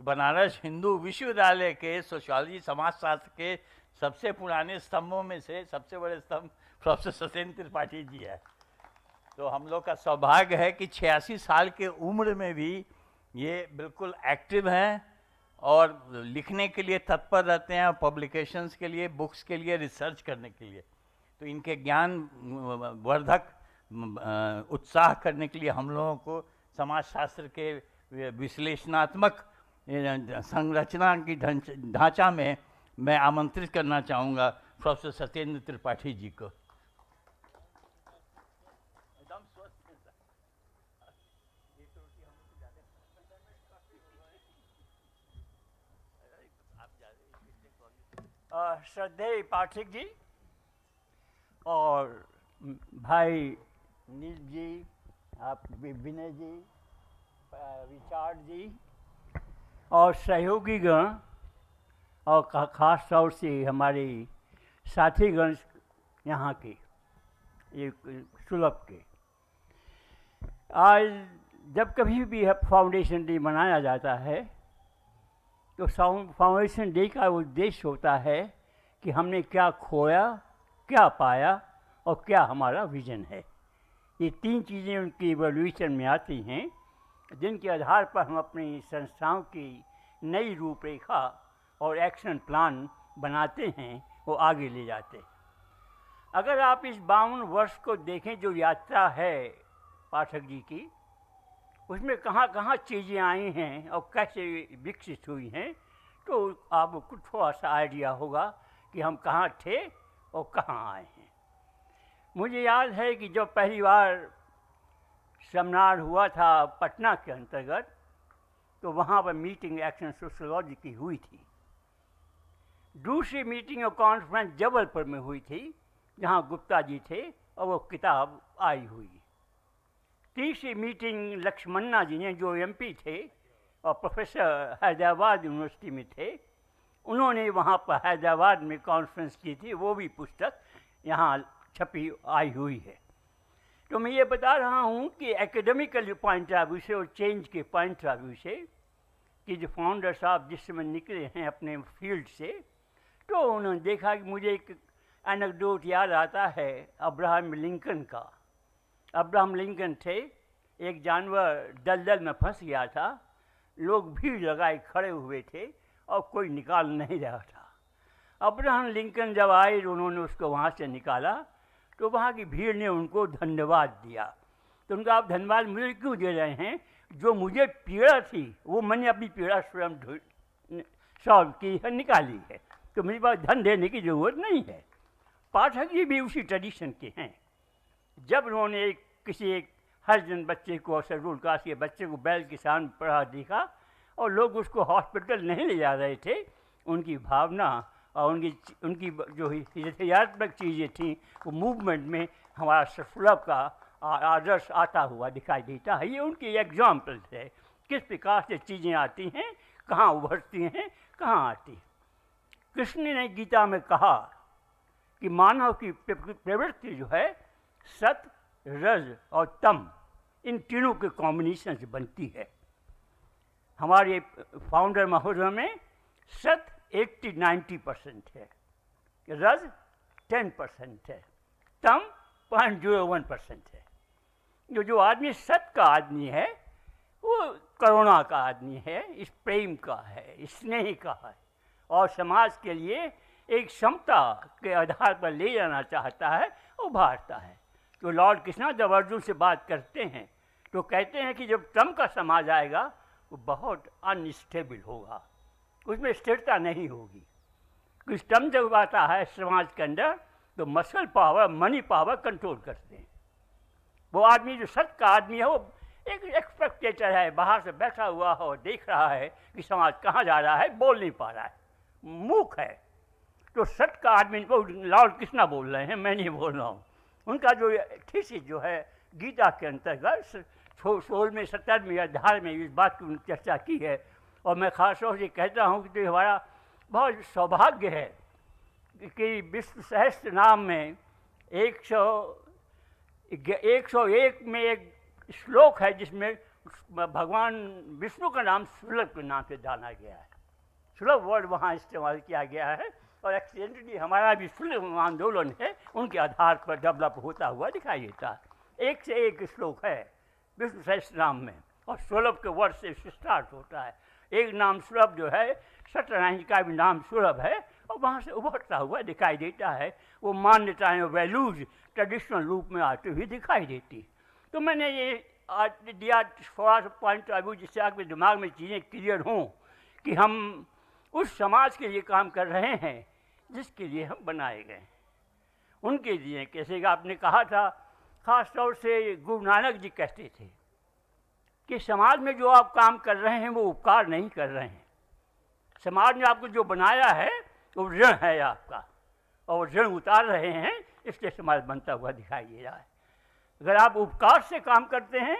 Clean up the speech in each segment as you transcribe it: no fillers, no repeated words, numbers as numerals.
बनारस हिंदू विश्वविद्यालय के सोशियोलॉजी समाजशास्त्र के सबसे पुराने स्तंभों में से सबसे बड़े स्तंभ प्रोफेसर सत्येंद्र त्रिपाठी जी है। तो हम लोग का सौभाग्य है कि 86 साल के उम्र में भी ये बिल्कुल एक्टिव हैं और लिखने के लिए तत्पर रहते हैं, पब्लिकेशंस के लिए, बुक्स के लिए, रिसर्च करने के लिए। तो इनके ज्ञान वर्धक उत्साह करने के लिए हम लोगों को समाजशास्त्र के विश्लेषणात्मक संरचना की ढांचा में मैं आमंत्रित करना चाहूँगा प्रोफेसर सत्येंद्र त्रिपाठी जी को। श्रद्धेय पाठक जी और भाई नील जी, आप विनय जी, रिचार्ड जी और सहयोगीगण और ख़ास तौर से हमारे साथीगण यहाँ के ये सुलभ के। आज जब कभी भी फाउंडेशन डे मनाया जाता है तो फाउंडेशन डे का उद्देश्य होता है कि हमने क्या खोया, क्या पाया और क्या हमारा विजन है। ये तीन चीज़ें उनकी इवोल्यूशन में आती हैं, जिनके आधार पर हम अपनी संस्थाओं की नई रूपरेखा और एक्शन प्लान बनाते हैं, वो आगे ले जाते हैं। अगर आप इस 52 वर्ष को देखें जो यात्रा है पाठक जी की, उसमें कहाँ कहाँ चीज़ें आई हैं और कैसे विकसित हुई हैं, तो आपको कुछ थोड़ा सा आइडिया होगा कि हम कहाँ थे और कहाँ आए हैं। मुझे याद है कि जब पहली बार सेमिनार हुआ था पटना के अंतर्गत, तो वहाँ पर मीटिंग एक्शन सोशियोलॉजी की हुई थी। दूसरी मीटिंग और कॉन्फ्रेंस जबलपुर में हुई थी, जहाँ गुप्ता जी थे और वो किताब आई हुई। तीसरी मीटिंग लक्ष्मणा जी ने, जो एमपी थे और प्रोफेसर हैदराबाद यूनिवर्सिटी में थे, उन्होंने वहाँ पर हैदराबाद में कॉन्फ्रेंस की थी। वो भी पुस्तक यहाँ छपी आई हुई है। तो मैं ये बता रहा हूँ कि एकेडमिकल पॉइंट ऑफ व्यू से और चेंज के पॉइंट ऑफ व्यू से कि जो फाउंडर साहब जिस समय निकले हैं अपने फील्ड से, तो उन्होंने देखा कि मुझे एक एनेक्डोट याद आता है अब्राहम लिंकन का। अब्राहम लिंकन थे, एक जानवर दलदल में फंस गया था, लोग भीड़ लगाए खड़े हुए थे और कोई निकाल नहीं रहा था। अब्राहम लिंकन जब आए, उन्होंने उसको वहाँ से निकाला, तो वहाँ की भीड़ ने उनको धन्यवाद दिया। तो उनका आप धन्यवाद मुझे क्यों दे रहे हैं? जो मुझे पीड़ा थी वो मैंने अपनी पीड़ा स्वयं सॉल्व की है, निकाली है, तो मेरे पास धन देने की ज़रूरत नहीं है। पाठक जी भी उसी ट्रेडिशन के हैं। जब उन्होंने किसी एक हरिजन बच्चे को और शेड्यूल कास्ट के बच्चे को बैल के सामने पढ़ा देखा और लोग उसको हॉस्पिटल नहीं ले जा रहे थे, उनकी भावना और उनकी जो यथार्थक चीज़ें थीं, वो मूवमेंट में हमारा सुलभ का आदर्श आता हुआ दिखाई देता है। ये उनकी एग्जाम्पल्स है, किस प्रकार से चीज़ें आती हैं, कहाँ उभरती हैं, कहाँ आती हैं। कृष्ण ने गीता में कहा कि मानव की प्रवृत्ति जो है सत, रज और तम, इन तीनों के कॉम्बिनेशन से बनती है। हमारे फाउंडर महोदय में सत 80-90% है, रज 10% है, तम 0.01% है। जो आदमी सत का आदमी है वो करुणा का आदमी है, इस प्रेम का है, स्नेह का है और समाज के लिए एक समता के आधार पर ले जाना चाहता है, उभारता है। तो लॉर्ड कृष्णा जब अर्जुन से बात करते हैं तो कहते हैं कि जब तम का समाज आएगा वो बहुत अनस्टेबल होगा, उसमें स्थिरता नहीं होगी। कुछ तम जब आता है समाज के अंदर तो muscle power, money power control करते हैं। वो आदमी जो सत का आदमी है वो एक एक्सपेक्टेटर है, बाहर से बैठा हुआ हो, देख रहा है कि समाज कहाँ जा रहा है, बोल नहीं पा रहा है, मूक है। तो सत का आदमी को लॉर्ड कृष्णा बोल रहे हैं, मैं नहीं बोल रहा हूँ। उनका जो थीसिस जो है गीता के अंतर्गत 16वें 17वें अध्याय में इस बात की चर्चा की है। और मैं खास तौर से कहता हूँ कि तो हमारा बहुत सौभाग्य है कि विष्णु सहस्त्र नाम में 101 में एक श्लोक है जिसमें भगवान विष्णु का नाम सुलभ के नाम से जाना गया है। सुलभ वर्ड वहाँ इस्तेमाल किया गया है और एक्सीडेंटली हमारा भी सुलभ आंदोलन है उनके आधार पर डेवलप होता हुआ दिखाई देता है। एक से एक श्लोक है विष्णु सहस्त्रनाम में और सुलभ के वर्ड से स्टार्ट होता है। एक नाम सुलभ जो है सत्यनारायण का भी नाम सुलभ है और वहाँ से उभरता हुआ दिखाई देता है। वो मान्यताएं वैल्यूज ट्रेडिशनल रूप में आती हुई दिखाई देती। तो मैंने ये आज दिया थोड़ा सा पॉइंट अभी जिससे आपके दिमाग में चीज़ें क्लियर हों कि हम उस समाज के लिए काम कर रहे हैं जिसके लिए हम बनाए गए, उनके लिए। कैसे आपने कहा था, ख़ास तौर से गुरु नानक जी कहते थे कि समाज में जो आप काम कर रहे हैं वो उपकार नहीं कर रहे हैं। समाज ने आपको जो बनाया है वो ऋण है आपका और ऋण उतार रहे हैं, इसलिए समाज बनता हुआ दिखाई दे रहा है। अगर आप उपकार से काम करते हैं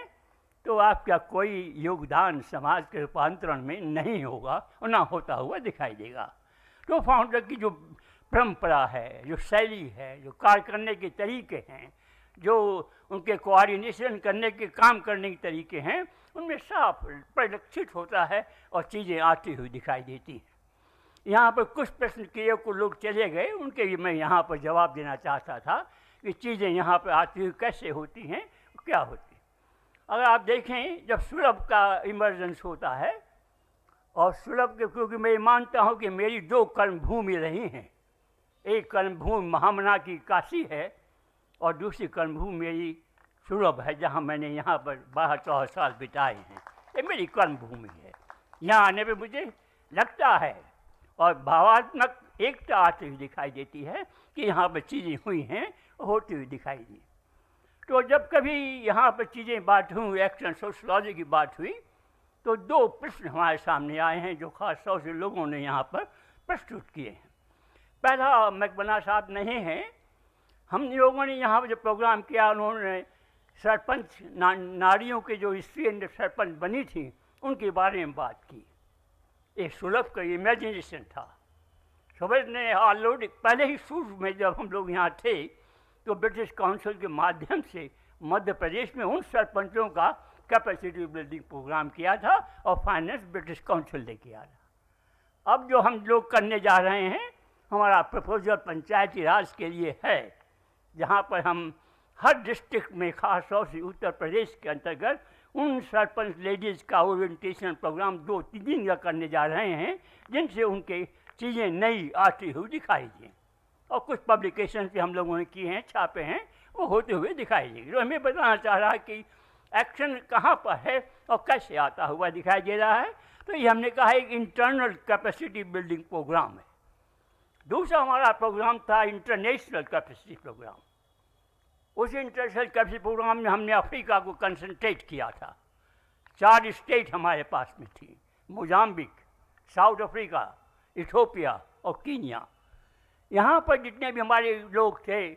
तो आपका कोई योगदान समाज के रूपांतरण में नहीं होगा और ना होता हुआ दिखाई देगा। तो फाउंडर की जो परंपरा है, जो शैली है, जो कार्य करने के तरीके हैं, जो उनके कोऑर्डिनेशन करने के काम करने के तरीके हैं, उनमें साफ परिलक्षित होता है और चीज़ें आती हुई दिखाई देती हैं। यहाँ पर कुछ प्रश्न किए को लोग चले गए, उनके लिए मैं यहाँ पर जवाब देना चाहता था कि चीज़ें यहाँ पर आती हुई कैसे होती हैं, क्या होती है। अगर आप देखें, जब सुलभ का इमर्जेंस होता है और सुलभ के, क्योंकि मैं मानता हूँ कि मेरी दो कर्मभूमि रही हैं, एक कर्मभूमि महामना की काशी है और दूसरी कर्मभूमि मेरी सुलभ है, जहाँ मैंने यहाँ पर 12-14 साल बिताए हैं। ये मेरी कर्मभूमि है। यहाँ आने पर मुझे लगता है और भावात्मक एकता आती हुई दिखाई देती है कि यहाँ पर चीज़ें हुई हैं, होती हुई दिखाई दी। तो जब कभी यहाँ पर चीज़ें बात हुई, एक्शन सोशलॉजी की बात हुई, तो दो प्रश्न हमारे सामने आए हैं जो खास तौर से लोगों ने यहाँ पर प्रस्तुत किए हैं। पहला मैकबना साहब नहीं हैं, हम लोगों ने यहाँ पर जो प्रोग्राम किया, उन्होंने सरपंच नारियों के जो स्त्री एंड सरपंच बनी थी उनके बारे में बात की। एक सुलभ का इमेजिनेशन था। सुबह ने ऑलरेडी पहले ही शुरू में जब हम लोग यहाँ थे तो ब्रिटिश काउंसिल के माध्यम से मध्य प्रदेश में उन सरपंचों का कैपेसिटी बिल्डिंग प्रोग्राम किया था और फाइनेंस ब्रिटिश काउंसिल ने किया था। अब जो हम लोग करने जा रहे हैं, हमारा प्रपोजल पंचायती राज के लिए है, जहाँ पर हम हर डिस्ट्रिक्ट में, खास तौर से उत्तर प्रदेश के अंतर्गत, उन सरपंच लेडीज़ का ओरिएंटेशन प्रोग्राम 2-3 दिन का करने जा रहे हैं, जिनसे उनके चीज़ें नई आती हुई दिखाई दें। और कुछ पब्लिकेशन भी हम लोगों ने किए हैं, छापे हैं, वो होते हुए दिखाई देंगे। तो हमें बताना चाह रहा है कि एक्शन कहाँ पर है और कैसे आता हुआ दिखाई दे रहा है। तो ये हमने कहा एक इंटरनल कैपेसिटी बिल्डिंग प्रोग्राम है। दूसरा हमारा प्रोग्राम था इंटरनेशनल कैपेसिटी प्रोग्राम। उस इंटरनेशनल कैपेसिटी प्रोग्राम में हमने अफ्रीका को कंसंट्रेट किया था। 4 स्टेट हमारे पास में थी, मोजाम्बिक, साउथ अफ्रीका, इथोपिया और कीनिया। यहाँ पर जितने भी हमारे लोग थे,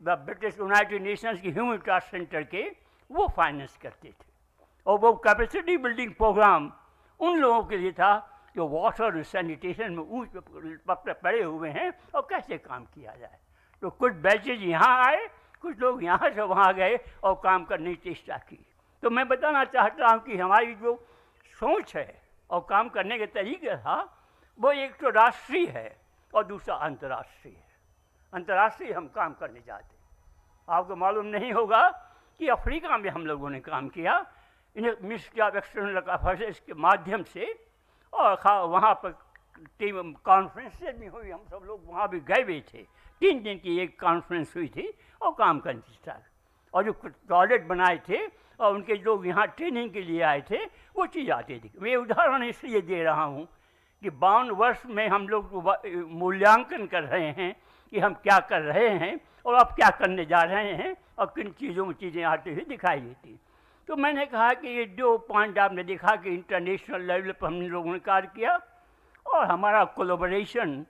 ब्रिटिश यूनाइटेड नेशंस की ह्यूमन ट्रस्ट सेंटर के, वो फाइनेंस करते थे। और वो कैपेसिटी बिल्डिंग प्रोग्राम उन लोगों के लिए था जो वाटर और सैनिटेशन में ऊँच पर पड़े हुए हैं और कैसे काम किया जाए। तो कुछ बैचेज यहाँ आए, कुछ लोग यहाँ से वहाँ गए और काम करने की चेष्टा की। तो मैं बताना चाहता हूँ कि हमारी जो सोच है और काम करने के तरीके था, वो एक तो राष्ट्रीय है और दूसरा अंतर्राष्ट्रीय है। अंतर्राष्ट्रीय हम काम करने जाते हैं। आपको मालूम नहीं होगा कि अफ्रीका में हम लोगों ने काम किया, मिनिस्ट्री ऑफ एक्सटर्नल अफेयर्स के माध्यम से, और वहाँ पर टीम कॉन्फ्रेंसेज भी हुई, हम सब लोग वहाँ भी गए हुए थे। 3 दिन की एक कॉन्फ्रेंस हुई थी और काम करनी स्टार्ट। और जो टॉयलेट बनाए थे और उनके लोग यहाँ ट्रेनिंग के लिए आए थे, वो चीज़ आती थी। मैं उदाहरण इसलिए दे रहा हूँ कि 52 वर्ष में हम लोग मूल्यांकन कर रहे हैं कि हम क्या कर रहे हैं और अब क्या करने जा रहे हैं और किन चीज़ों में चीज़ें आती हुई दिखाई देती। तो मैंने कहा कि ये 2 पॉइंट आपने देखा कि इंटरनेशनल लेवल पर हम लोगों ने कार्य किया और हमारा कोलैबोरेशन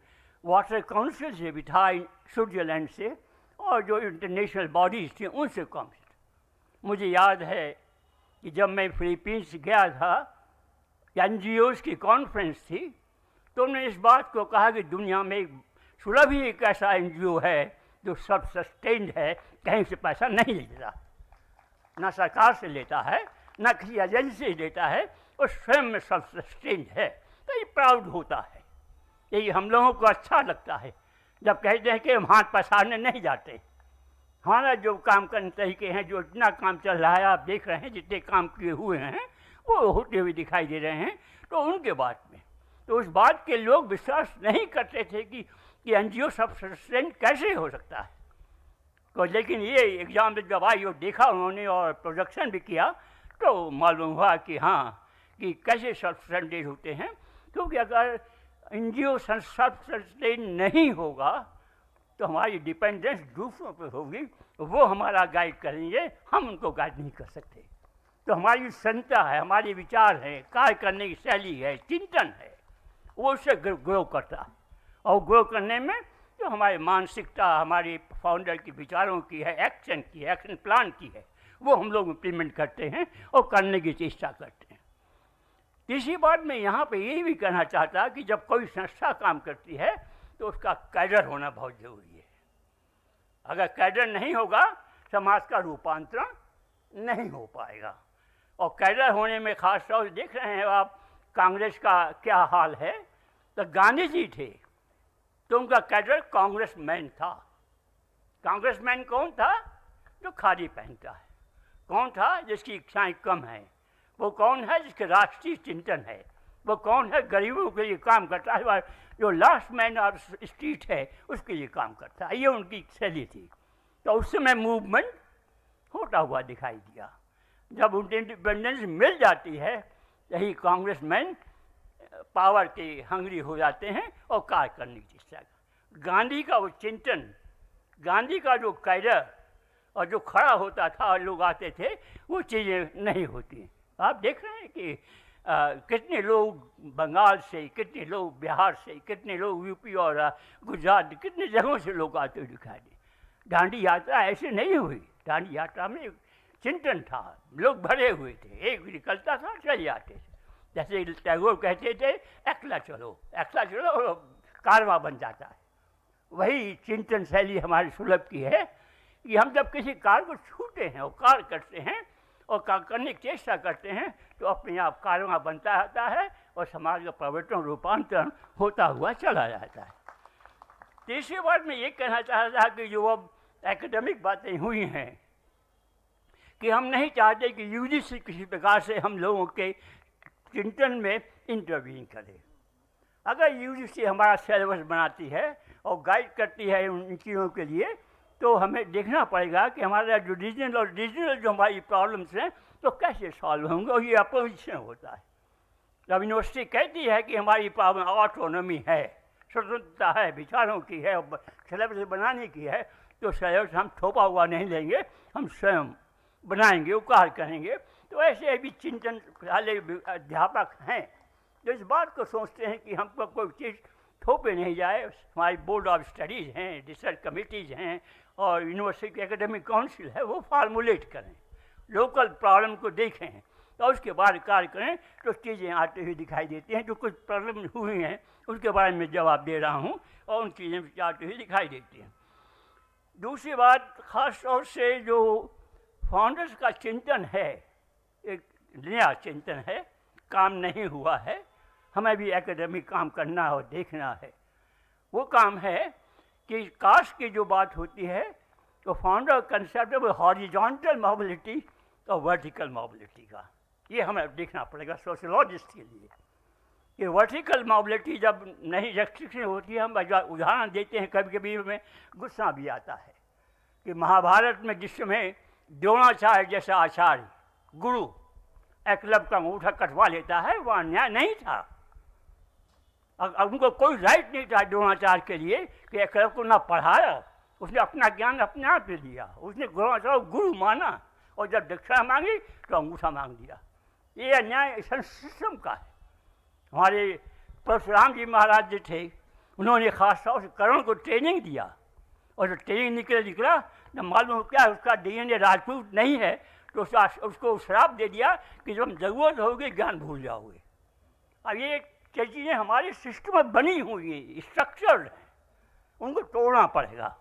वाटर काउंसिल से भी था, स्विट्ज़रलैंड से, और जो इंटरनेशनल बॉडीज़ थी उनसे कम। मुझे याद है कि जब मैं फिलीपींस गया था, NGOs की कॉन्फ्रेंस थी, तो उन्होंने इस बात को कहा कि दुनिया में सुलभ ही एक ऐसा NGO है जो सब सस्टेन्ड है, कहीं से पैसा नहीं लेता, ना सरकार से लेता है ना किसी एजेंसी से लेता है, वो स्वयं में सेल्फ सस्टेन्ड है, तो ये प्राउड होता है। यही हम लोगों को अच्छा लगता है जब कहते हैं कि हम हाथ पसारने नहीं जाते। हमारा जो काम करने तरीके हैं, जो इतना काम चल रहा है, आप देख रहे हैं जितने काम किए हुए हैं वो होते हुए दिखाई दे रहे हैं। तो उनके बात में तो उस बात के लोग विश्वास नहीं करते थे कि एनजीओ सब्सिस्टेंट कैसे हो सकता है। तो लेकिन ये एग्ज़ाम में जब आई और देखा उन्होंने और प्रोडक्शन भी किया तो मालूम हुआ कि हाँ, कि कैसे सब्सिस्टेंट होते हैं। क्योंकि अगर एनजीओ सब्सिस्टेंट नहीं होगा तो हमारी डिपेंडेंस दूसरों पर होगी, वो हमारा गाइड करेंगे, हम उनको गाइड नहीं कर सकते। तो हमारी क्षमता है, हमारे विचार हैं, कार्य करने की शैली है, चिंतन है, वो उससे ग्रो करता है। और ग्रो करने में जो हमारी मानसिकता, हमारे फाउंडर की विचारों की है, एक्शन प्लान की है, वो हम लोग इम्प्लीमेंट करते हैं और करने की चेष्टा करते हैं। तीसरी बात मैं यहाँ पे ये भी कहना चाहता कि जब कोई संस्था काम करती है तो उसका कैडर होना बहुत ज़रूरी है। अगर कैडर नहीं होगा समाज का रूपांतरण नहीं हो पाएगा। और कैडर होने में खास तौर से देख रहे हैं आप कांग्रेस का क्या हाल है। तो गांधी जी थे तो उनका कैडर कांग्रेसमैन था। कांग्रेसमैन कौन था? जो खादी पहनता है। कौन था? जिसकी इच्छाएं कम हैं। वो कौन है? जिसके राष्ट्रीय चिंतन है। वो कौन है? गरीबों के लिए काम करता है, जो लास्ट मैन ऑफ स्ट्रीट है उसके लिए काम करता है। ये उनकी शैली थी। तो उस समय मूवमेंट होता हुआ दिखाई दिया। जब उनकी इंडिपेंडेंस मिल जाती है यही कांग्रेसमैन पावर के हंगरी हो जाते हैं और कार्य करने की चेष्टा। गांधी का वो चिंतन, गांधी का जो कैडर और जो खड़ा होता था और लोग आते थे, वो चीज़ें नहीं होती। आप देख रहे हैं कि कितने लोग बंगाल से, कितने लोग बिहार से, कितने लोग यूपी और गुजरात, कितने जगहों से लोग आते हुए दिखाई दे। दांडी यात्रा ऐसे नहीं हुई। दांडी यात्रा में चिंतन था, लोग भरे हुए थे, एक निकलता था चले जाते थे। जैसे टैगोर कहते थे एकला चलो और कारवां बन जाता है। वही चिंतन शैली हमारी सुलभ की है कि हम जब किसी कार्य को छूते हैं और कार्य करते हैं और कार्य करने की चेष्टा करते हैं तो अपने आप कारवां बनता रहता है और समाज का परिवर्तन, रूपांतरण होता हुआ चला जाता है। तीसरी बात मैं ये कहना चाहता था कि जो अब एकेडमिक बातें हुई हैं कि हम नहीं चाहते कि यूजीसी किसी प्रकार से हम लोगों के चिंतन में इंटरवीन करे। अगर यूजीसी हमारा सिलेबस बनाती है और गाइड करती है उन चीज़ों के लिए, तो हमें देखना पड़ेगा कि हमारा जो रीजनल जो हमारी प्रॉब्लम्स हैं तो कैसे सॉल्व होंगे। और ये अपोजिशन होता है। जब यूनिवर्सिटी कहती है कि हमारी प्रॉब्लम ऑटोनॉमी है, स्वतंत्रता है, विचारों की है, सिलेबस बनाने की है, तो सिलेबस हम थोपा हुआ नहीं लेंगे, हम स्वयं बनाएंगे, उपकार करेंगे। तो ऐसे भी चिंतन वाले अध्यापक हैं जो इस बात को सोचते हैं कि हमको कोई चीज़ थोपे नहीं जाए। हमारी बोर्ड ऑफ स्टडीज़ हैं, रिसर्च कमिटीज़ हैं और यूनिवर्सिटी एकेडमिक काउंसिल है, वो फार्मूलेट करें, लोकल प्रॉब्लम को देखें और उसके बाद कार्य करें। तो चीज़ें आते हुए दिखाई देती हैं। जो कुछ प्रॉब्लम हुई हैं उसके बारे में जवाब दे रहा हूँ और उन चीज़ें आती हुई दिखाई देती हैं। दूसरी बात ख़ास तौर से जो फाउंडर्स का चिंतन है, एक नया चिंतन है, काम नहीं हुआ है, हमें भी एकेडमिक काम करना और देखना है। वो काम है कि कास्ट की जो बात होती है तो फाउंडर कंसेप्ट है वो हॉरिजॉन्टल मोबिलिटी और वर्टिकल मोबिलिटी का, ये हमें देखना पड़ेगा सोशोलॉजिस्ट के लिए। कि वर्टिकल मोबिलिटी जब नहीं रेस्ट्रिक्शन होती है, हम उदाहरण देते हैं, कभी कभी हमें गुस्सा भी आता है कि महाभारत में जिस समय द्रोणाचार्य जैसा आचार्य गुरु एकलव्य का अंगूठा कटवा लेता है, वह अन्याय नहीं था। उनको कोई राइट नहीं था द्रोणाचार्य के लिए कि एकलव्य को ना पढ़ाया, उसने अपना ज्ञान अपने आप ले लिया, उसने द्रोणाचार्य को गुरु माना और जब दक्षिणा मांगी तो अंगूठा मांग दिया। ये अन्याय सिस्टम का है। हमारे परशुराम जी महाराज जो थे, उन्होंने खास तौर से कर्ण को ट्रेनिंग दिया और जो ट्रेनिंग निकला न मालूम क्या उसका डीएनए राजपूत नहीं है, तो उसको श्राप दे दिया कि जब जरूरत होगी ज्ञान भूल जाओगे। अब ये चीज़ें हमारे सिस्टम में बनी हुई हैं, स्ट्रक्चर्ड हैं, उनको तोड़ना पड़ेगा।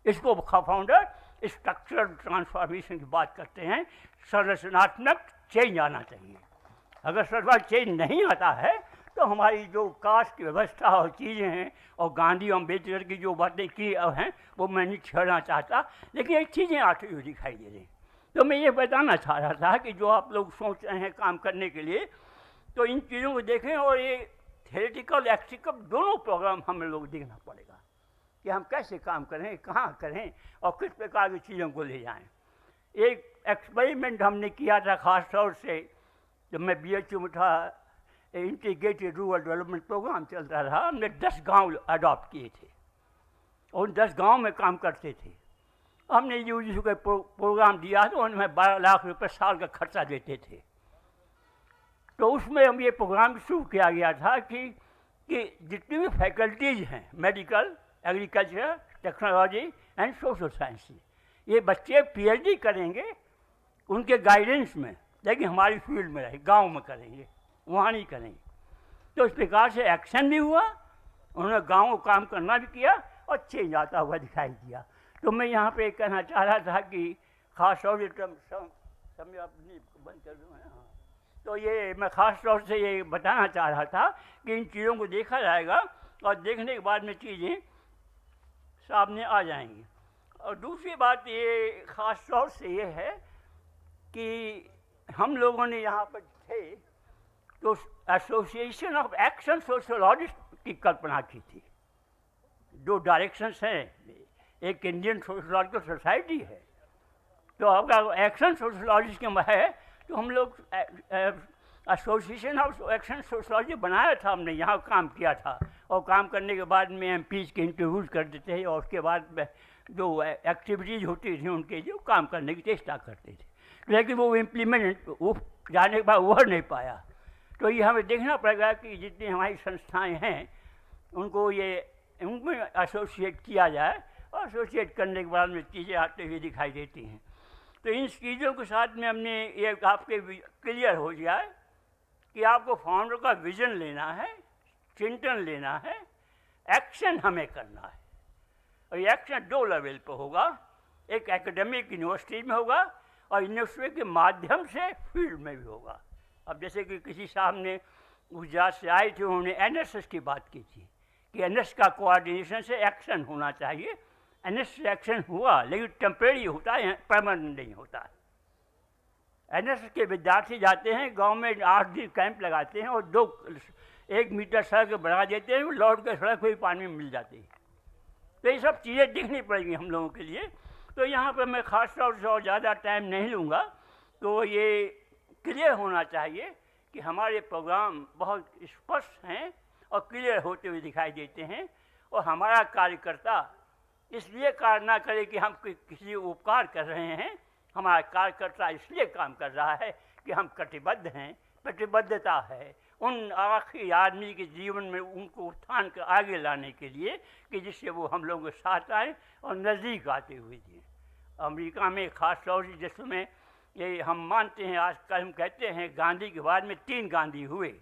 इसको फाउंडर स्ट्रक्चरल ट्रांसफॉर्मेशन की बात करते हैं, संरचनात्मक चेंज आना चाहिए। अगर सोशल चेंज नहीं आता है तो हमारी जो कास्ट की व्यवस्था और चीज़ें हैं और गांधी अम्बेडकर की जो बातें की हैं वो मैं नहीं छेड़ना चाहता, लेकिन एक चीज़ें आती हुई दिखाई दे रही। तो मैं ये बताना चाह रहा था कि जो आप लोग सोच रहे हैं काम करने के लिए, तो इन चीज़ों को देखें और ये थ्योरेटिकल एक्टिकल दोनों प्रोग्राम हमें लोग देखना पड़ेगा कि हम कैसे काम करें, कहाँ करें और किस प्रकार की चीज़ों को ले जाएं। एक एक्सपेरिमेंट हमने किया था ख़ास तौर से जब मैं BHU में था, इंटीग्रेटेड रूरल डेवलपमेंट प्रोग्राम चलता रहा। हमने 10 गांव अडॉप्ट किए थे और उन 10 गांव में काम करते थे। हमने UGC का प्रोग्राम दिया तो उनमें 12 लाख रुपए साल का खर्चा देते थे। तो उसमें हम ये प्रोग्राम शुरू किया गया था कि जितनी भी फैकल्टीज़ हैं, medical, agriculture, technology and social science, ये बच्चे PhD करेंगे उनके गाइडेंस में, लेकिन हमारी फील्ड में रहे, गांव में करेंगे, वहाँ नहीं करेंगे। तो इस प्रकार से एक्शन भी हुआ, उन्होंने गाँव को काम करना भी किया और चेंज आता हुआ दिखाई दिया। तो मैं यहाँ पे कहना चाह रहा था कि ख़ास तौर से समय अपनी बंद कर दूँ। हाँ, तो ये मैं ख़ास तौर से ये बताना चाह रहा था कि इन चीज़ों को देखा जाएगा और देखने के बाद में चीज़ें सामने आ जाएंगी। और दूसरी बात ये ख़ास तौर से ये है कि हम लोगों ने यहाँ पर थे तो एसोसिएशन ऑफ एक्शन सोशोलॉजिस्ट की कल्पना की थी। 2 डायरेक्शंस हैं, एक इंडियन सोशोलॉजिकल सोसाइटी है, तो अगर एक्शन सोशोलॉजिस्ट के है तो हम लोग एसोसिएशन ऑफ एक्शन सोशोलॉजी बनाया था, हमने यहाँ काम किया था। और काम करने के बाद में MPs के इंटरव्यूज़ करते थे और उसके बाद में जो एक्टिविटीज़ होती थी उनके जो काम करने की चेष्टा करते थे, लेकिन वो इम्प्लीमेंट वो जाने के बाद उभर नहीं पाया। तो ये हमें देखना पड़ेगा कि जितनी हमारी संस्थाएं हैं उनको ये उनमें एसोसिएट किया जाए और एसोसिएट करने के बाद में चीज़ें आते हुए दिखाई देती हैं। तो इन चीज़ों के साथ में हमने ये आपके क्लियर हो जाए कि आपको फाउंडर का विज़न लेना है, चिंतन लेना है, एक्शन हमें करना है। और ये एक्शन 2 लेवल पर होगा, एक एकेडमिक यूनिवर्सिटी में होगा और यूनिवर्सिटी के माध्यम से फील्ड में भी होगा। अब जैसे कि किसी साहब ने गुजरात से आए थे, उन्होंने NSS की बात की थी कि NSS का कोऑर्डिनेशन से एक्शन होना चाहिए। NSS से एक्शन हुआ लेकिन टेम्परेरी होता है, परमानेंट नहीं होता है। NSS के विद्यार्थी जाते हैं गांव में, 8 दिन कैंप लगाते हैं और 1 मीटर सड़क बना देते हैं, लौट के सड़क पर ही पानी में मिल जाती है। तो ये सब चीज़ें दिखनी पड़ेंगी हम लोगों के लिए। तो यहाँ पर मैं ख़ास तौर से और ज़्यादा टाइम नहीं लूँगा, तो ये क्लियर होना चाहिए कि हमारे प्रोग्राम बहुत स्पष्ट हैं और क्लियर होते हुए दिखाई देते हैं। और हमारा कार्यकर्ता इसलिए कार्य ना करे कि हम किसी उपकार कर रहे हैं, हमारा कार्यकर्ता इसलिए काम कर रहा है कि हम कटिबद्ध हैं, प्रतिबद्धता है उन आखिरी आदमी के जीवन में उनको उत्थान कर आगे लाने के लिए कि जिससे वो हम लोगों के साथ आए और नज़दीक आते हुए जिए। अमेरिका में ख़ास तौर से जिसमें ये हम मानते हैं, आजकल हम कहते हैं गांधी के बाद में 3 गांधी हुए।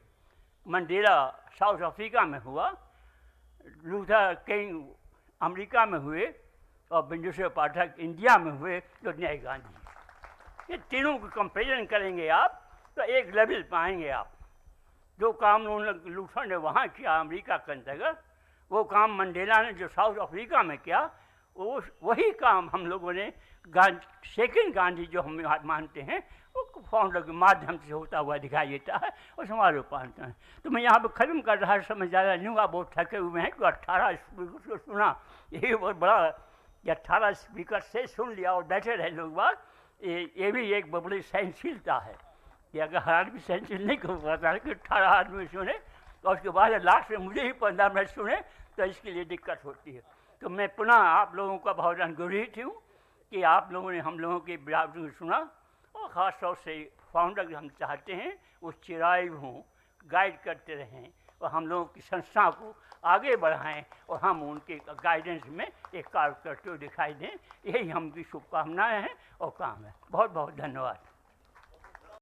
मंडेला साउथ अफ्रीका में हुआ, लूथर किंग अमेरिका में हुए और बिंदुसार पाठक इंडिया में हुए, जो नए गांधी। ये तीनों को कंपेरिजन करेंगे आप तो एक लेवल पाएंगे आप। जो काम लूथर ने वहाँ किया अमेरिका के अंतर्गत, वो काम मंडेला ने जो साउथ अफ्रीका में किया, वो वही काम हम लोगों ने सेकेंड गांधी जो हम मानते हैं वो फाउंडर के माध्यम से होता हुआ दिखाई देता है और समारोह पाते हैं। तो मैं यहाँ पर ख़त्म कर रहा समय ज़्यादा नहीं हुआ, बहुत थके हुए हैं। तो 18 स्पीकर को सुना, यही बहुत बड़ा कि 18 स्पीकर से सुन लिया और बैठे रहे लोग बात, ये भी एक बड़ी सहनशीलता है कि अगर हर आदमी सहनशील नहीं कर पाता है कि 18 आदमी सुने और उसके बाद लास्ट में मुझे ही 15 मिनट सुने, तो इसके लिए दिक्कत होती है। तो मैं पुनः आप लोगों का बहुत अनुग्रहित हूँ कि आप लोगों ने हम लोगों की बराबरी सुना और ख़ास तौर से फाउंडर हम चाहते हैं वो चिराग हों, गाइड करते रहें और हम लोगों की संस्था को आगे बढ़ाएं और हम उनके गाइडेंस में एक कार्य करते हुए दिखाई दें। यही हम की शुभकामनाएँ हैं और काम है। बहुत बहुत धन्यवाद।